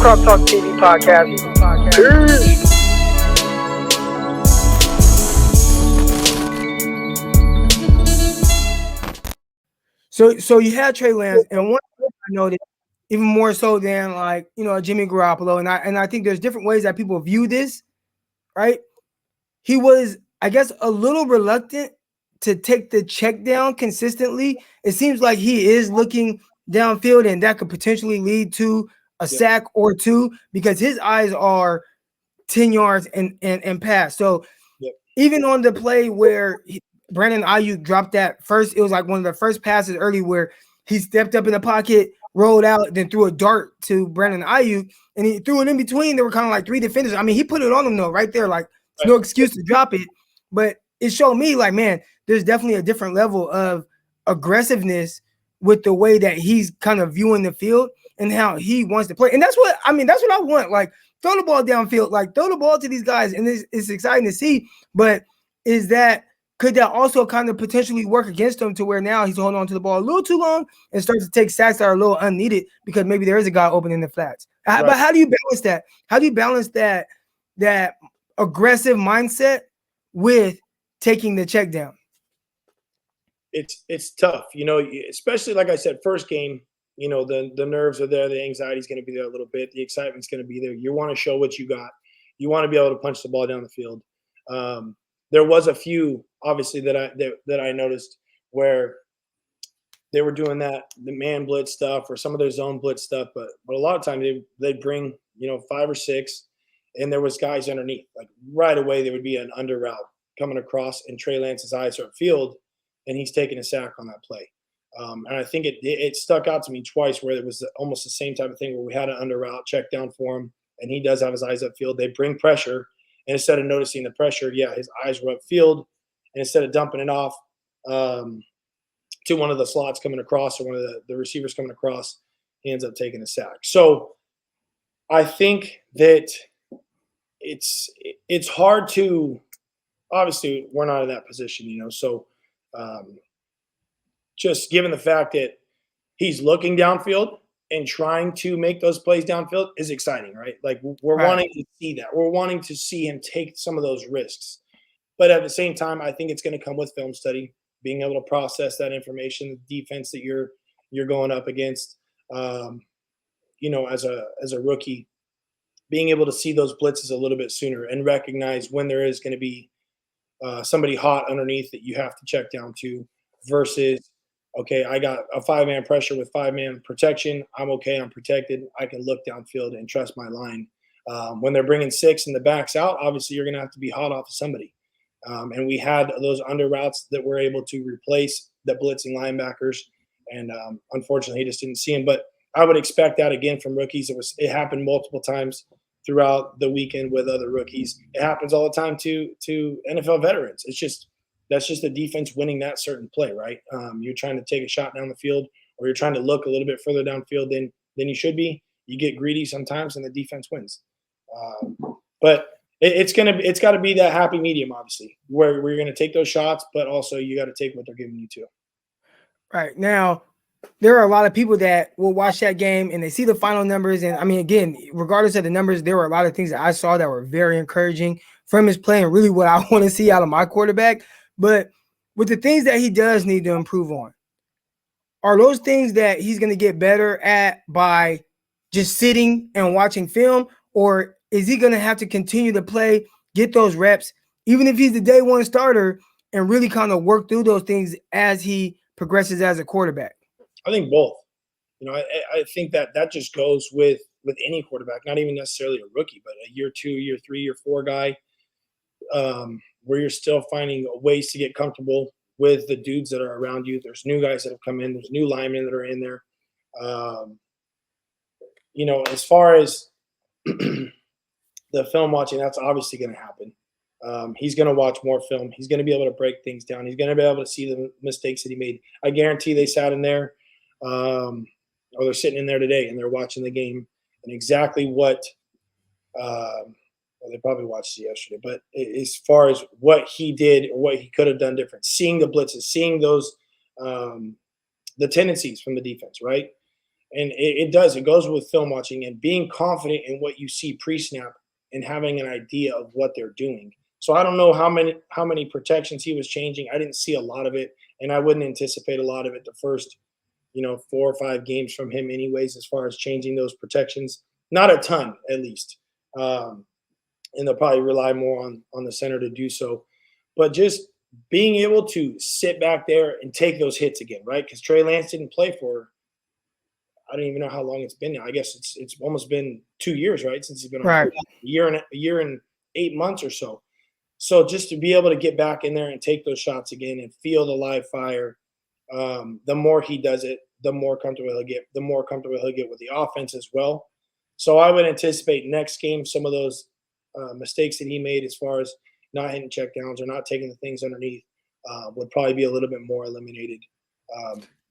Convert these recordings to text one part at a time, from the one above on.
Crop Talk TV podcast. Peace. So you had Trey Lance, and one thing I noticed, even more so than like Jimmy Garoppolo, and I think there's different ways that people view this, right? He was, I guess, a little reluctant to take the check down consistently. It seems like he is looking downfield, and that could potentially lead to a sack or two because his eyes are 10 yards and past. So even on the play where Brandon Ayuk dropped that first, it was like one of the first passes early where he stepped up in the pocket, rolled out, then threw a dart to Brandon Ayuk, and he threw it in between. There were kind of like three defenders. I mean, he put it on him though, right there. Like, there's no excuse to drop it. But it showed me like, man, there's definitely a different level of aggressiveness with the way that he's kind of viewing the field and how he wants to play. And that's what I want. Like, throw the ball downfield, like throw the ball to these guys, and it's exciting to see. But could that also kind of potentially work against him to where now he's holding on to the ball a little too long and starts to take sacks that are a little unneeded because maybe there is a guy open in the flats? Right. But how do you balance that? How do you balance that aggressive mindset with taking the check down? It's tough, especially like I said, first game. The nerves are there, the anxiety is going to be there a little bit, the excitement's going to be there. You want to show what you got. You want to be able to punch the ball down the field. There was a few, obviously, that I noticed where they were doing the man blitz stuff or some of their zone blitz stuff, but a lot of times they'd bring 5 or 6, and there was guys underneath. Like right away, there would be an under route coming across, and Trey Lance's eyes are upfield, and he's taking a sack on that play. And I think it stuck out to me twice where it was almost the same type of thing where we had an under route check down for him, and he does have his eyes upfield. They bring pressure, and instead of noticing the pressure, his eyes were upfield, and instead of dumping it off to one of the slots coming across or one of the receivers coming across, he ends up taking a sack. So I think that it's hard to – obviously, we're not in that position, so just given the fact that he's looking downfield and trying to make those plays downfield is exciting, right? Like we're wanting to see that. We're wanting to see him take some of those risks. But at the same time, I think it's going to come with film study, being able to process that information, the defense that you're going up against, as a rookie, being able to see those blitzes a little bit sooner and recognize when there is going to be somebody hot underneath that you have to check down to versus, okay, I got a 5-man pressure with 5-man protection. I'm okay. I'm protected. I can look downfield and trust my line. When they're bringing 6 and the back's out, obviously you're going to have to be hot off of somebody. And we had those under routes that were able to replace the blitzing linebackers. And unfortunately, he just didn't see him. But I would expect that again from rookies. It happened multiple times throughout the weekend with other rookies. It happens all the time to NFL veterans. That's just the defense winning that certain play, right? You're trying to take a shot down the field, or you're trying to look a little bit further downfield than you should be. You get greedy sometimes, and the defense wins. But it's got to be that happy medium, obviously, where you're going to take those shots, but also you got to take what they're giving you too. Right now, there are a lot of people that will watch that game and they see the final numbers. And I mean, again, regardless of the numbers, there were a lot of things that I saw that were very encouraging from his play and really what I want to see out of my quarterback. But with the things that he does need to improve on, are those things that he's going to get better at by just sitting and watching film? Or is he going to have to continue to play, get those reps, even if he's the day one starter, and really kind of work through those things as he progresses as a quarterback? I think both. I think that just goes with any quarterback, not even necessarily a rookie, but a year 2, year 3, year 4 guy, where you're still finding ways to get comfortable with the dudes that are around you. There's new guys that have come in. There's new linemen that are in there. As far as the film watching, that's obviously going to happen. He's going to watch more film. He's going to be able to break things down. He's going to be able to see the mistakes that he made. I guarantee they sat in there, or they're sitting in there today, and they're watching the game and exactly what well, they probably watched it yesterday, but as far as what he did or what he could have done different, seeing the blitzes, seeing those the tendencies from the defense, right? And it does. It goes with film watching and being confident in what you see pre-snap and having an idea of what they're doing. So I don't know how many protections he was changing. I didn't see a lot of it, and I wouldn't anticipate a lot of it the first, 4 or 5 games from him anyways, as far as changing those protections. Not a ton, at least. And they'll probably rely more on the center to do so. But just being able to sit back there and take those hits again, right? Because Trey Lance didn't play for, I don't even know how long it's been now. I guess it's almost been 2 years, right, since he's been on Right. a year and 8 months or so. So just to be able to get back in there and take those shots again and feel the live fire, the more he does it, the more comfortable he'll get. The more comfortable he'll get with the offense as well. So I would anticipate next game some of those mistakes that he made, as far as not hitting checkdowns or not taking the things underneath, would probably be a little bit more eliminated.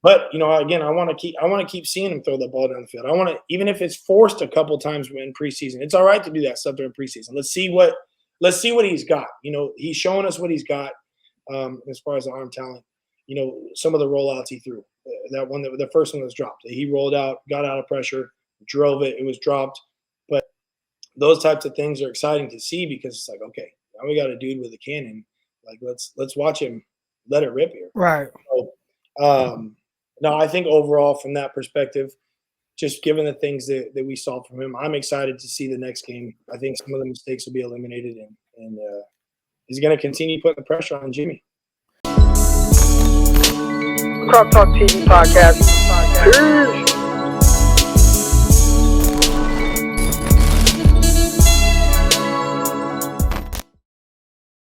But again, I want to keep seeing him throw the ball down the field. I want to, even if it's forced a couple times in preseason, it's all right to do that stuff during preseason. Let's see what he's got. He's showing us what he's got as far as the arm talent. Some of the rollouts he threw. That one, the first one was dropped. He rolled out, got out of pressure, drove it. It was dropped. But those types of things are exciting to see, because it's like, okay, now we got a dude with a cannon. Like, let's watch him let it rip here. Right. So, no, I think overall, from that perspective, just given the things that we saw from him, I'm excited to see the next game. I think some of the mistakes will be eliminated, and he's going to continue putting the pressure on Jimmy. Crop Talk TV podcast. Peace.